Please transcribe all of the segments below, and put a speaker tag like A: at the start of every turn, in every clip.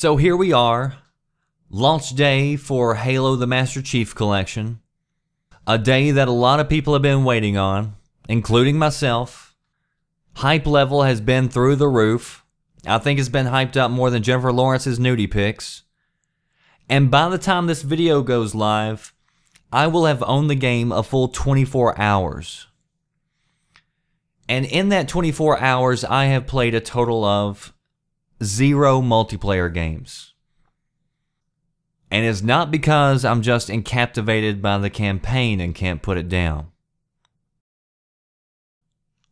A: So here we are, launch day for Halo the Master Chief Collection. A day that a lot of people have been waiting on, including myself. Hype level has been through the roof. I think it's been hyped up more than Jennifer Lawrence's nudie pics. And by the time this video goes live, I will have owned the game a full 24 hours. And in that 24 hours, I have played a total of 0 multiplayer games. And it's not because I'm just captivated by the campaign and can't put it down.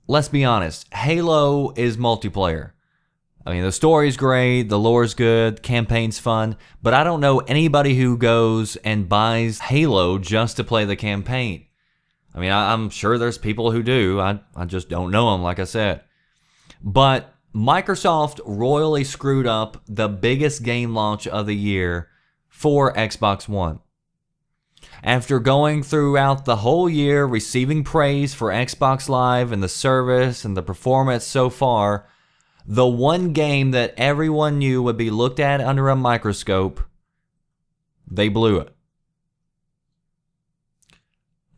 A: Let's be honest, Halo is multiplayer. I mean, the story's great, the lore's good, campaign's fun, but I don't know anybody who goes and buys Halo just to play the campaign. I mean, I'm sure there's people who do, I just don't know them, like I said. But Microsoft royally screwed up the biggest game launch of the year for Xbox One. After going throughout the whole year receiving praise for Xbox Live and the service and the performance so far, the one game that everyone knew would be looked at under a microscope, they blew it.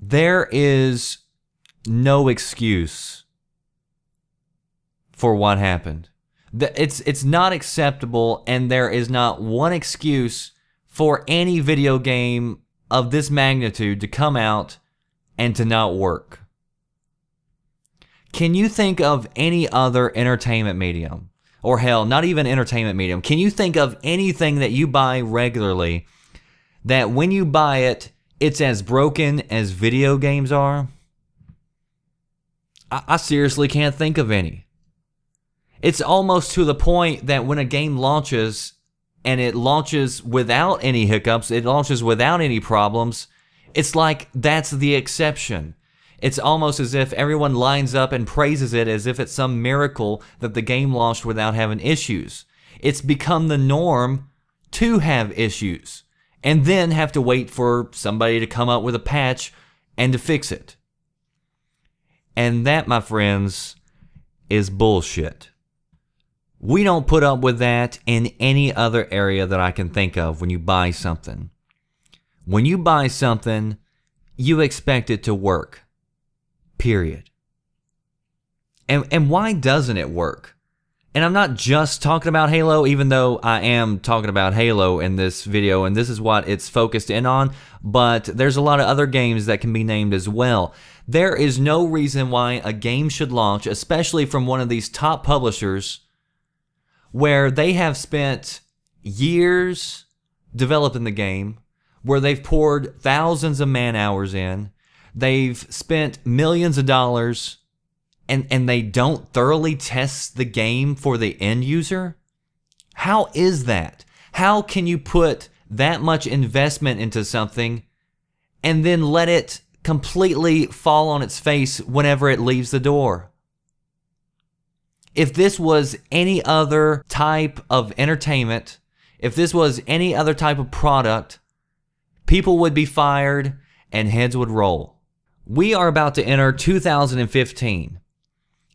A: There is no excuse for what happened. It's not acceptable, and there is not one excuse for any video game of this magnitude to come out and to not work. Can you think of any other entertainment medium? Or hell, not even entertainment medium. Can you think of anything that you buy regularly that when you buy it, it's as broken as video games are? I seriously can't think of any. It's almost to the point that when a game launches, and it launches without any hiccups, it launches without any problems, it's like that's the exception. It's almost as if everyone lines up and praises it as if it's some miracle that the game launched without having issues. It's become the norm to have issues, and then have to wait for somebody to come up with a patch and to fix it. And that, my friends, is bullshit. We don't put up with that in any other area that I can think of when you buy something. When you buy something, you expect it to work. Period. And why doesn't it work? And I'm not just talking about Halo, even though I am talking about Halo in this video, and this is what it's focused in on, but there's a lot of other games that can be named as well. There is no reason why a game should launch, especially from one of these top publishers, where they have spent years developing the game, where they've poured thousands of man-hours in, they've spent millions of dollars, and they don't thoroughly test the game for the end user? How is that? How can you put that much investment into something and then let it completely fall on its face whenever it leaves the door? If this was any other type of entertainment, if this was any other type of product, people would be fired and heads would roll. We are about to enter 2015.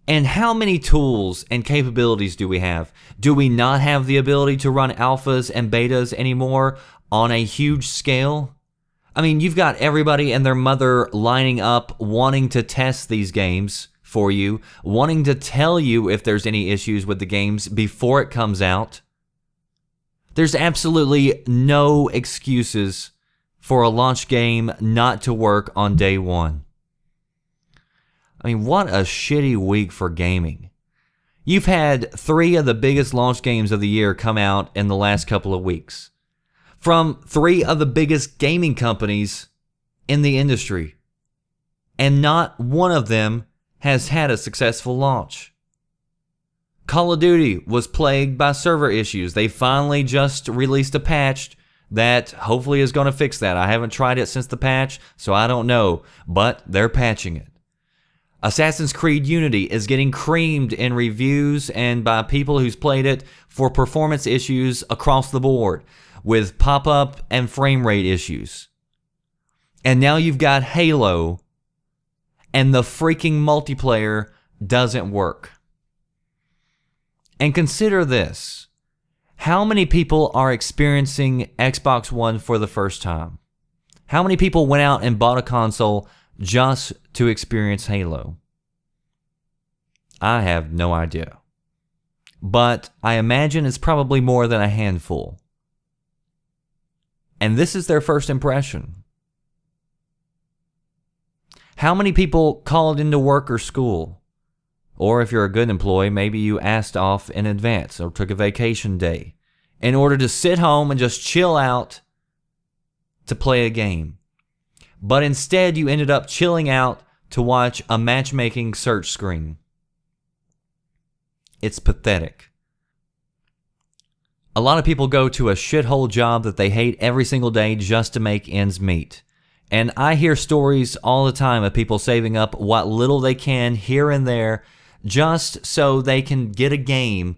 A: And how many tools and capabilities do we have? Do we not have the ability to run alphas and betas anymore on a huge scale? I mean, you've got everybody and their mother lining up wanting to test these games for you, wanting to tell you if there's any issues with the games before it comes out. There's absolutely no excuses for a launch game not to work on day one. I mean, what a shitty week for gaming. You've had 3 of the biggest launch games of the year come out in the last couple of weeks, from 3 of the biggest gaming companies in the industry, and not one of them has had a successful launch. Call of Duty was plagued by server issues. They finally just released a patch that hopefully is going to fix that. I haven't tried it since the patch, so I don't know, but they're patching it. Assassin's Creed Unity is getting creamed in reviews and by people who's played it for performance issues across the board, with pop-up and frame rate issues. And now you've got Halo, and the freaking multiplayer doesn't work. And consider this. How many people are experiencing Xbox One for the first time? How many people went out and bought a console just to experience Halo? I have no idea. But I imagine it's probably more than a handful. And this is their first impression. How many people called into work or school? Or if you're a good employee, maybe you asked off in advance or took a vacation day in order to sit home and just chill out to play a game. But instead you ended up chilling out to watch a matchmaking search screen. It's pathetic. A lot of people go to a shithole job that they hate every single day just to make ends meet. And I hear stories all the time of people saving up what little they can here and there just so they can get a game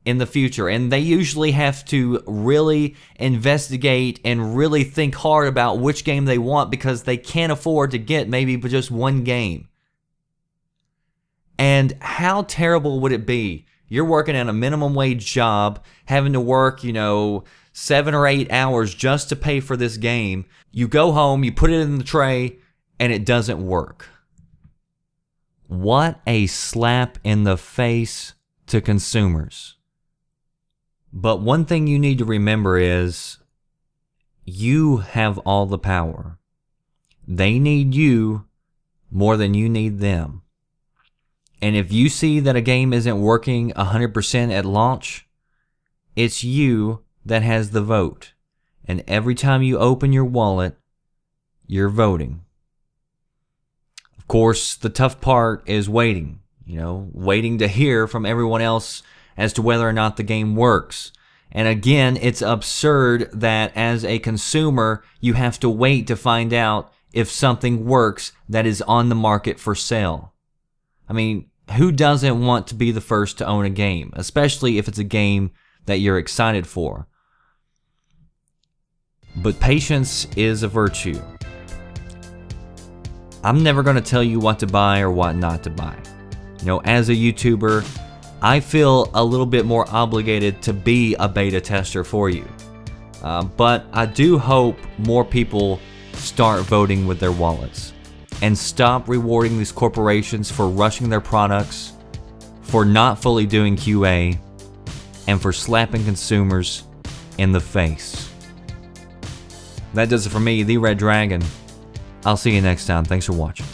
A: in the future. And they usually have to really investigate and really think hard about which game they want because they can't afford to get maybe just one game. And how terrible would it be? You're working at a minimum wage job, having to work, 7 or 8 hours just to pay for this game. You go home, you put it in the tray, and it doesn't work. What a slap in the face to consumers. But one thing you need to remember is you have all the power. They need you more than you need them. And if you see that a game isn't working 100% at launch, it's you that has the vote. And every time you open your wallet, you're voting. Of course, the tough part is waiting. Waiting to hear from everyone else as to whether or not the game works. And again, it's absurd that as a consumer, you have to wait to find out if something works that is on the market for sale. I mean, who doesn't want to be the first to own a game, especially if it's a game that you're excited for? But patience is a virtue. I'm never going to tell you what to buy or what not to buy. As a YouTuber, I feel a little bit more obligated to be a beta tester for you. But I do hope more people start voting with their wallets and stop rewarding these corporations for rushing their products, for not fully doing QA, and for slapping consumers in the face. That does it for me, The Red Dragon. I'll see you next time. Thanks for watching.